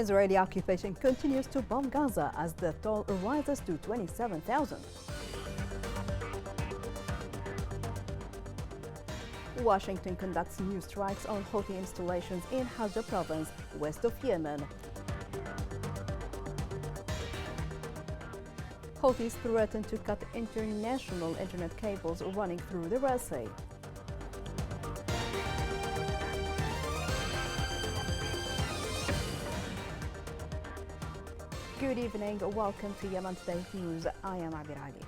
Israeli occupation continues to bomb Gaza as the toll rises to 27,000. Washington conducts new strikes on Houthi installations in Hajj province, west of Yemen. Houthis threaten to cut international internet cables running through the Red Sea. Good evening, welcome to Yemen Today News. I am Abir Ali.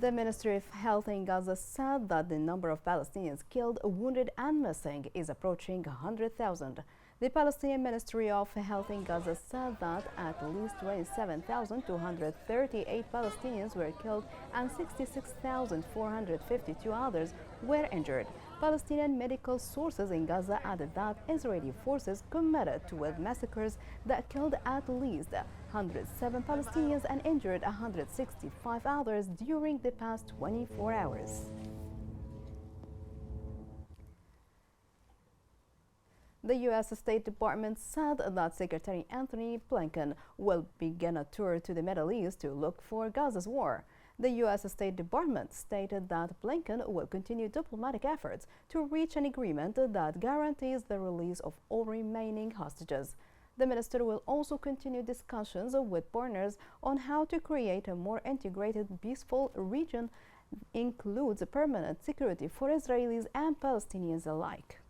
The Ministry of Health in Gaza said that the number of Palestinians killed, wounded and missing is approaching 100,000. The Palestinian Ministry of Health in Gaza said that at least 27,238 Palestinians were killed and 66,452 others were injured. Palestinian medical sources in Gaza added that Israeli forces committed 12 massacres that killed at least 107 Palestinians and injured 165 others during the past 24 hours. The U.S. State Department said that Secretary Anthony Blinken will begin a tour to the Middle East to look for Gaza's war. The U.S. State Department stated that Blinken will continue diplomatic efforts to reach an agreement that guarantees the release of all remaining hostages. The minister will also continue discussions with partners on how to create a more integrated, peaceful region, includes permanent security for Israelis and Palestinians alike.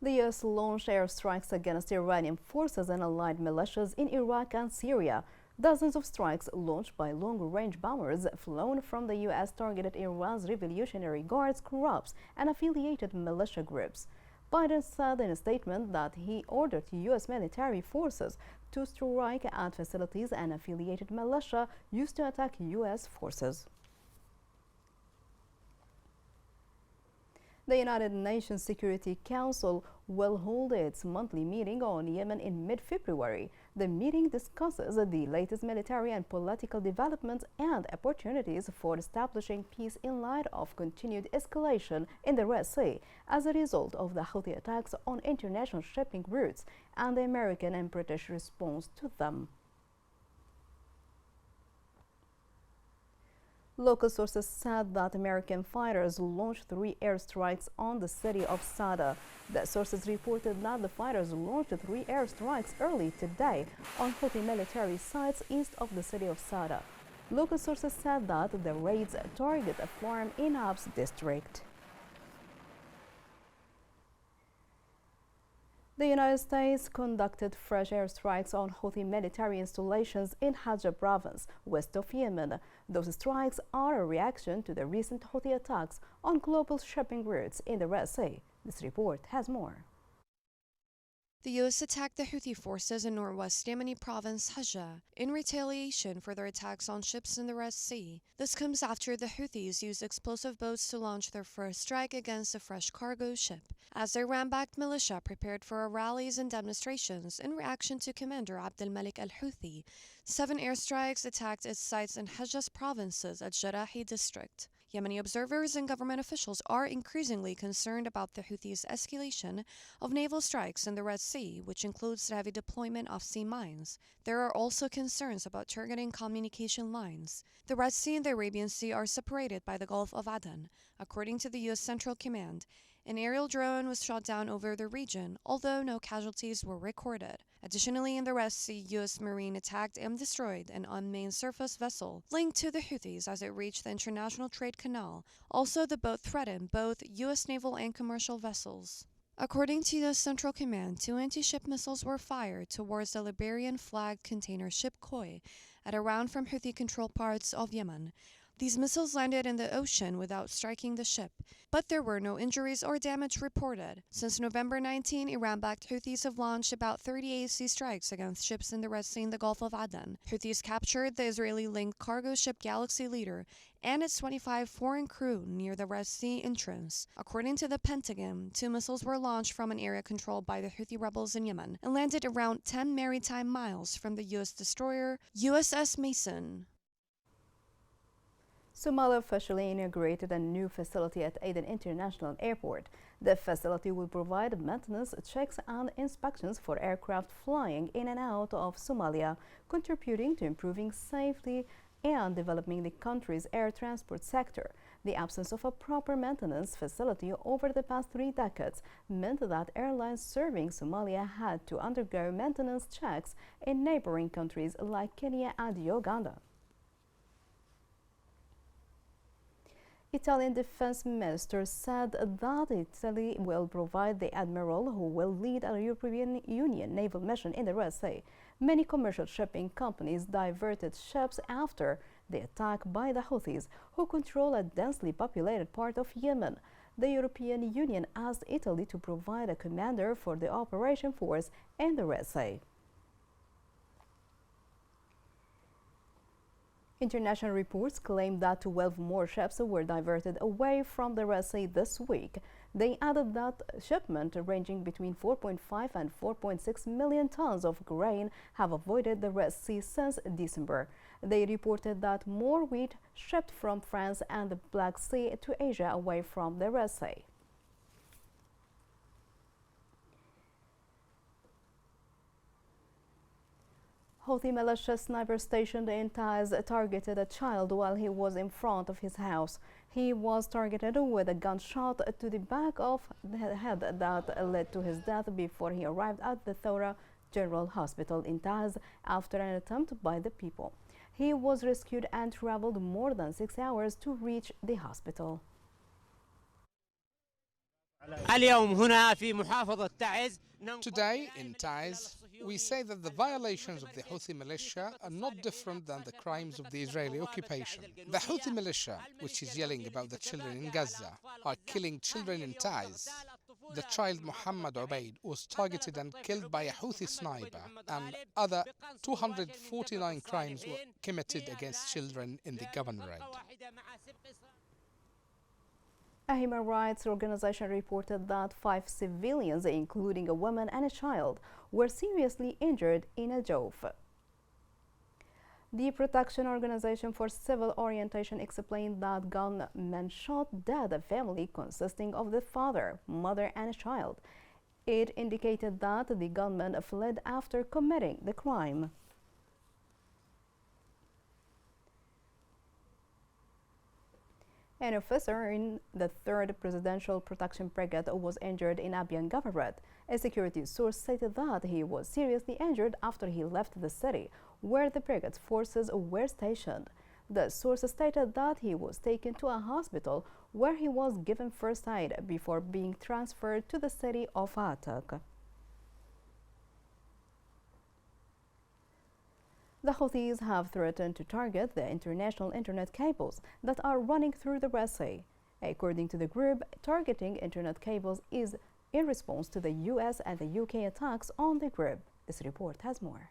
The U.S. launched airstrikes against Iranian forces and allied militias in Iraq and Syria. Dozens of strikes launched by long-range bombers flown from the U.S. targeted Iran's Revolutionary Guards, corps, and affiliated militia groups. Biden said in a statement that he ordered U.S. military forces to strike at facilities and affiliated militia used to attack U.S. forces. The United Nations Security Council will hold its monthly meeting on Yemen in mid-February. The meeting discusses the latest military and political developments and opportunities for establishing peace in light of continued escalation in the Red Sea as a result of the Houthi attacks on international shipping routes and the American and British response to them. Local sources said that American fighters launched 3 airstrikes on the city of Sada. The sources reported that the fighters launched 3 airstrikes early today on Houthi military sites east of the city of Sada. Local sources said that the raids target a farm in Abs district. The United States conducted fresh airstrikes on Houthi military installations in Hajj province, west of Yemen. Those strikes are a reaction to the recent Houthi attacks on global shipping routes in the Red Sea. This report has more. The U.S. attacked the Houthi forces in northwest Yemeni province Hajj in retaliation for their attacks on ships in the Red Sea. This comes after the Houthis used explosive boats to launch their first strike against a fresh cargo ship, as their Ram-backed militia prepared for rallies and demonstrations in reaction to Commander Abdel Malik al-Houthi. 7 airstrikes attacked its sites in Hajj's provinces at Jarahi district. Yemeni observers and government officials are increasingly concerned about the Houthis' escalation of naval strikes in the Red Sea, which includes the heavy deployment of sea mines. There are also concerns about targeting communication lines. The Red Sea and the Arabian Sea are separated by the Gulf of Aden. According to the U.S. Central Command, an aerial drone was shot down over the region, although no casualties were recorded. Additionally, in the Red Sea, U.S. Marine attacked and destroyed an unmanned surface vessel linked to the Houthis as it reached the International Trade Canal. Also, the boat threatened both U.S. naval and commercial vessels. According to the Central Command, 2 anti-ship missiles were fired towards the Liberian-flagged container ship Koi at around from Houthi-controlled parts of Yemen. These missiles landed in the ocean without striking the ship, but there were no injuries or damage reported. Since November 19, Iran-backed Houthis have launched about 38 sea strikes against ships in the Red Sea and the Gulf of Aden. Houthis captured the Israeli-linked cargo ship Galaxy Leader and its 25 foreign crew near the Red Sea entrance. According to the Pentagon, 2 missiles were launched from an area controlled by the Houthi rebels in Yemen and landed around 10 maritime miles from the U.S. destroyer USS Mason. Somalia officially inaugurated a new facility at Aden International Airport. The facility will provide maintenance checks and inspections for aircraft flying in and out of Somalia, contributing to improving safety and developing the country's air transport sector. The absence of a proper maintenance facility over the past 3 decades meant that airlines serving Somalia had to undergo maintenance checks in neighboring countries like Kenya and Uganda. Italian defense minister said that Italy will provide the admiral who will lead a European Union naval mission in the Red Sea. Many commercial shipping companies diverted ships after the attack by the Houthis, who control a densely populated part of Yemen. The European Union asked Italy to provide a commander for the operation force in the Red Sea. International reports claim that 12 more ships were diverted away from the Red Sea this week. They added that shipment ranging between 4.5 and 4.6 million tons of grain have avoided the Red Sea since December. They reported that more wheat shipped from France and the Black Sea to Asia away from the Red Sea. Houthi militia sniper stationed in Taiz targeted a child while he was in front of his house. He was targeted with a gunshot to the back of the head that led to his death before he arrived at the Thora General Hospital in Taiz after an attempt by the people. He was rescued and traveled more than 6 hours to reach the hospital. Today in Taiz, we say that the violations of the Houthi militia are not different than the crimes of the Israeli occupation. The Houthi militia, which is yelling about the children in Gaza, are killing children in Taiz. The child Muhammad Ubaid was targeted and killed by a Houthi sniper, and other 249 crimes were committed against children in the governorate. A human rights organization reported that 5 civilians, including a woman and a child, were seriously injured in a Jove. The Protection Organization for Civil Orientation explained that gunmen shot dead a family consisting of the father, mother, and a child. It indicated that the gunmen fled after committing the crime. An officer in the 3rd Presidential Protection Brigade was injured in Abyan Governorate. A security source stated that he was seriously injured after he left the city, where the brigade's forces were stationed. The source stated that he was taken to a hospital where he was given first aid before being transferred to the city of Atak. The Houthis have threatened to target the international internet cables that are running through the Red Sea. According to the group, targeting internet cables is in response to the US and the UK attacks on the group. This report has more.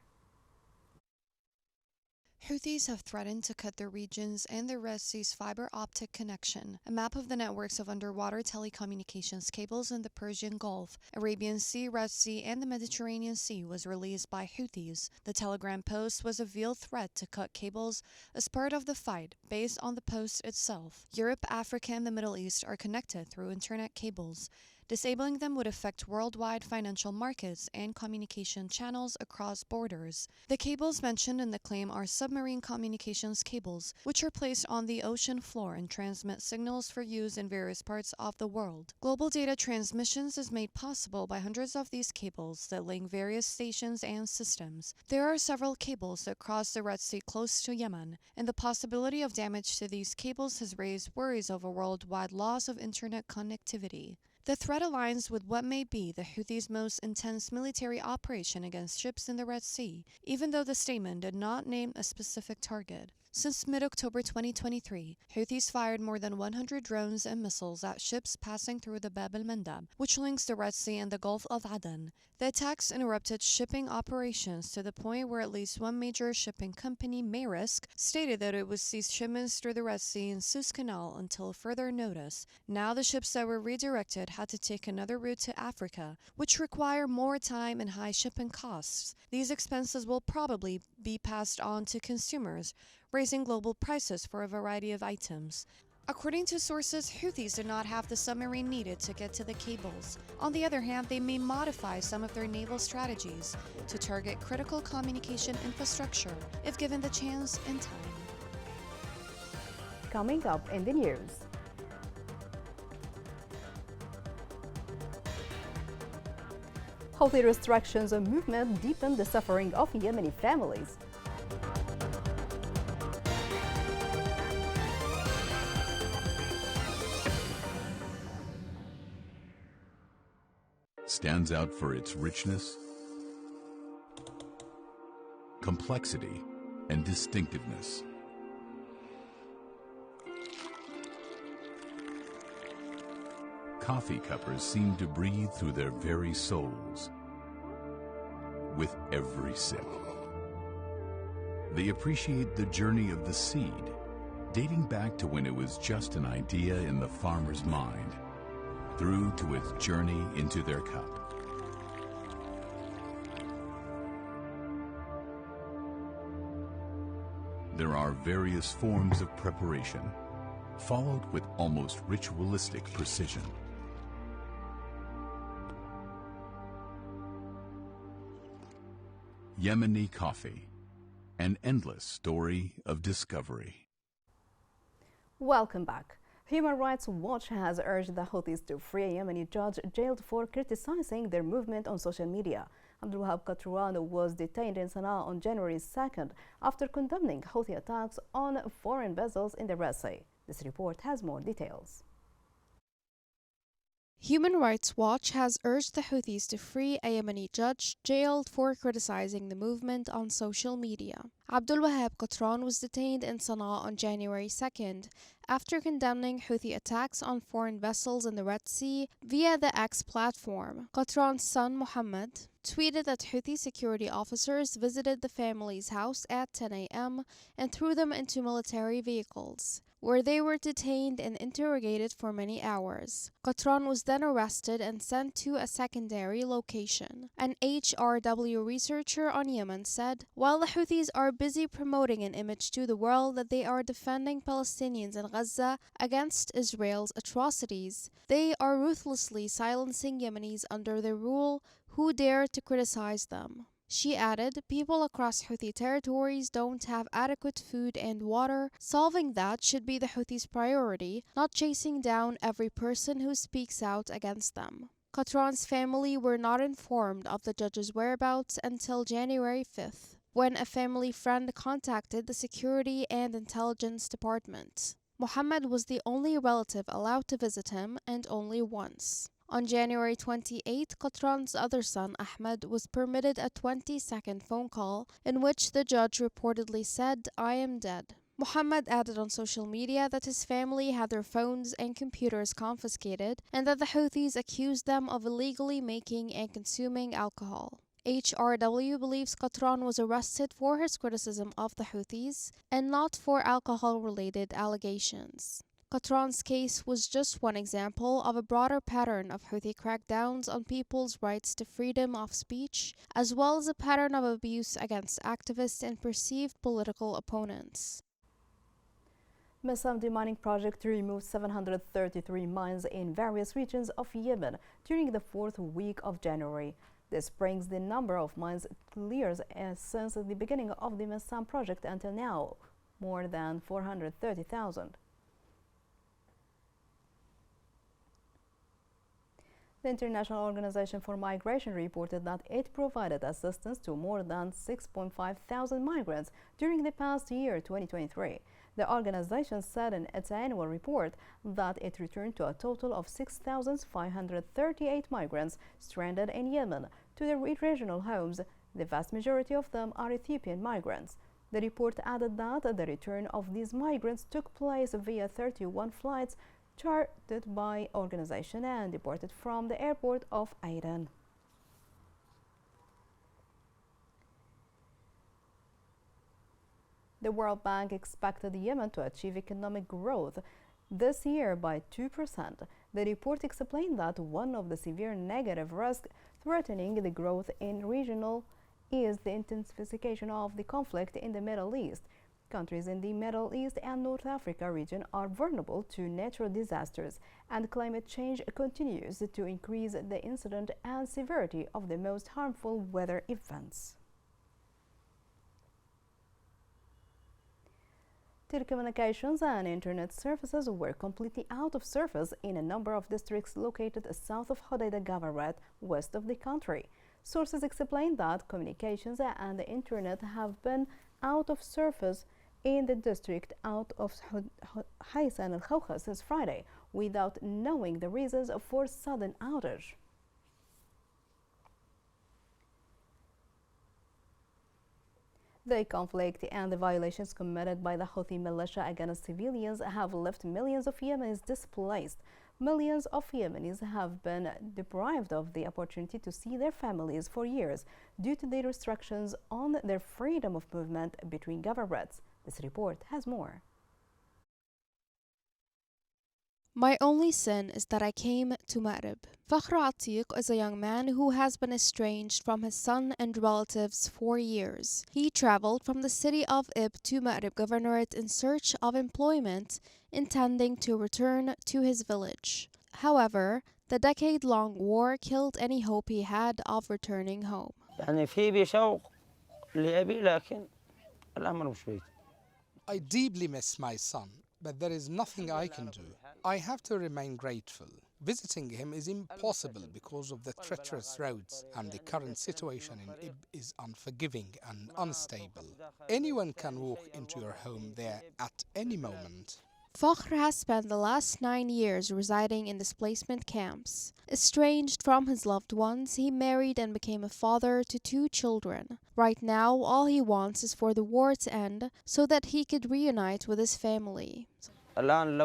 Houthis have threatened to cut the region's and the Red Sea's fiber optic connection. A map of the networks of underwater telecommunications cables in the Persian Gulf, Arabian Sea, Red Sea, and the Mediterranean Sea was released by Houthis. The Telegram post was a veiled threat to cut cables as part of the fight, based on the post itself. Europe, Africa, and the Middle East are connected through internet cables. Disabling them would affect worldwide financial markets and communication channels across borders. The cables mentioned in the claim are submarine communications cables, which are placed on the ocean floor and transmit signals for use in various parts of the world. Global data transmissions is made possible by hundreds of these cables that link various stations and systems. There are several cables that cross the Red Sea close to Yemen, and the possibility of damage to these cables has raised worries of a worldwide loss of internet connectivity. The threat aligns with what may be the Houthis' most intense military operation against ships in the Red Sea, even though the statement did not name a specific target. Since mid-October 2023, Houthis fired more than 100 drones and missiles at ships passing through the Bab al-Mandab, which links the Red Sea and the Gulf of Aden. The attacks interrupted shipping operations to the point where at least one major shipping company, Maersk, stated that it would cease shipments through the Red Sea and Suez Canal until further notice. Now the ships that were redirected had to take another route to Africa, which require more time and high shipping costs. These expenses will probably be passed on to consumers, raising global prices for a variety of items. According to sources, Houthis do not have the submarine needed to get to the cables. On the other hand, they may modify some of their naval strategies to target critical communication infrastructure if given the chance and time. Coming up in the news. Houthi restrictions on movement deepen the suffering of Yemeni families. Stands out for its richness, complexity, and distinctiveness. Coffee cuppers seem to breathe through their very souls with every sip. They appreciate the journey of the seed, dating back to when it was just an idea in the farmer's mind, through to its journey into their cup. There are various forms of preparation, followed with almost ritualistic precision. Yemeni coffee, an endless story of discovery. Welcome back. Human Rights Watch has urged the Houthis to free a Yemeni judge jailed for criticizing their movement on social media. Abdulwahab Katran was detained in Sana'a on January 2nd after condemning Houthi attacks on foreign vessels in the Red Sea. This report has more details. Human Rights Watch has urged the Houthis to free a Yemeni judge jailed for criticizing the movement on social media. Abdulwahab Katran was detained in Sana'a on January 2nd after condemning Houthi attacks on foreign vessels in the Red Sea via the X platform. Katran's son, Mohammed, tweeted that Houthi security officers visited the family's house at 10 a.m. and threw them into military vehicles, where they were detained and interrogated for many hours. Katran was then arrested and sent to a secondary location. An HRW researcher on Yemen said, while the Houthis are busy promoting an image to the world that they are defending Palestinians in Gaza against Israel's atrocities, they are ruthlessly silencing Yemenis under their rule who dare to criticize them. She added, people across Houthi territories don't have adequate food and water. Solving that should be the Houthis' priority, not chasing down every person who speaks out against them. Katran's family were not informed of the judge's whereabouts until January 5th, when a family friend contacted the Security and Intelligence Department. Mohammed was the only relative allowed to visit him, and only once. On January 28, Katran's other son, Ahmed, was permitted a 20-second phone call in which the judge reportedly said, "I am dead." Mohammed added on social media that his family had their phones and computers confiscated and that the Houthis accused them of illegally making and consuming alcohol. HRW believes Qatran was arrested for his criticism of the Houthis and not for alcohol-related allegations. Qatran's case was just one example of a broader pattern of Houthi crackdowns on people's rights to freedom of speech, as well as a pattern of abuse against activists and perceived political opponents. Masam mining project removed 733 mines in various regions of Yemen during the fourth week of January. This brings the number of mines cleared since the beginning of the Masam project until now, more than 430,000. The International Organization for Migration reported that it provided assistance to more than 6.5 thousand migrants during the past year, 2023. The organization said in its annual report that it returned to a total of 6,538 migrants stranded in Yemen to their regional homes. The vast majority of them are Ethiopian migrants. The report added that the return of these migrants took place via 31 flights chartered by organization and deported from the airport of Aden. The World Bank expected Yemen to achieve economic growth this year by 2%. The report explained that one of the severe negative risks threatening the growth in regional is the intensification of the conflict in the Middle East. Countries in the Middle East and North Africa region are vulnerable to natural disasters, and climate change continues to increase the incidence and severity of the most harmful weather events. Telecommunications and internet services were completely out of service in a number of districts located south of Hodeidah Governorate, west of the country. Sources explain that communications and the internet have been out of service in the district out of Haysan al-Khawkha since Friday, without knowing the reasons for sudden outage. The conflict and the violations committed by the Houthi militia against civilians have left millions of Yemenis displaced. Millions of Yemenis have been deprived of the opportunity to see their families for years due to the restrictions on their freedom of movement between governorates. This report has more. My only sin is that I came to Ma'rib. Fakhr Atiq is a young man who has been estranged from his son and relatives for years. He traveled from the city of Ib to Ma'rib Governorate in search of employment, intending to return to his village. However, the decade-long war killed any hope he had of returning home. I deeply miss my son, but there is nothing I can do. I have to remain grateful. Visiting him is impossible because of the treacherous roads, and the current situation in Ib is unforgiving and unstable. Anyone can walk into your home there at any moment. Fakhr has spent the last 9 years residing in displacement camps. Estranged from his loved ones, he married and became a father to 2 children. Right now, all he wants is for the war to end so that he could reunite with his family. Even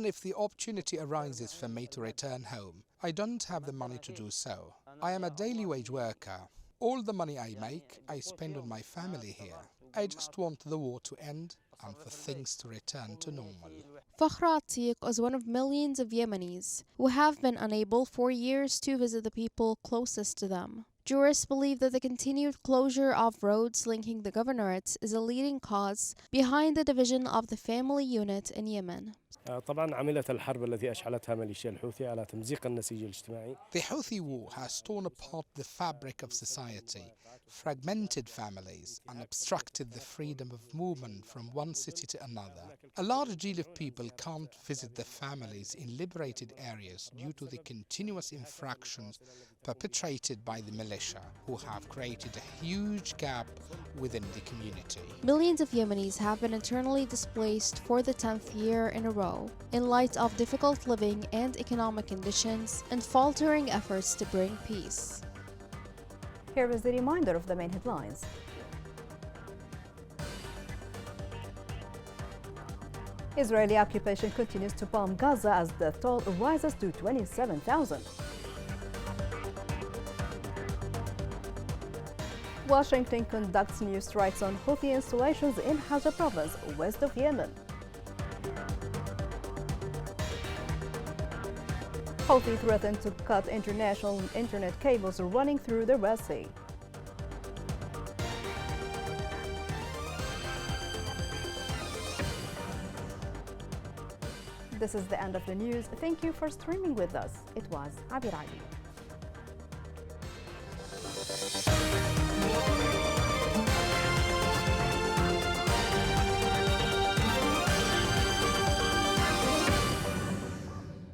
if the opportunity arises for me to return home, I don't have the money to do so. I am a daily wage worker. All the money I make, I spend on my family here. I just want the war to end and for things to return to normal. Fakhr Atiq is one of millions of Yemenis who have been unable for years to visit the people closest to them. Jurists believe that the continued closure of roads linking the governorates is a leading cause behind the division of the family unit in Yemen. طبعا عملت الحرب التي أشعلتها ميليشيا الحوثي على تمزيق النسيج الاجتماعي. The Houthi war has torn apart the fabric of society, fragmented families, and obstructed the freedom of movement from one city to another. A large deal of people can't visit their families in liberated areas due to the continuous infractions perpetrated by the militia, who have created a huge gap within the community. Millions of Yemenis have been internally displaced for the 10th year in a row, in light of difficult living and economic conditions and faltering efforts to bring peace. Here is the reminder of the main headlines. Israeli occupation continues to bomb Gaza as the toll rises to 27,000. Washington conducts new strikes on Houthi installations in Hajj province, west of Yemen. Houthi threatened to cut international internet cables running through the Red Sea. This is the end of the news. Thank you for streaming with us. It was Abir Ali.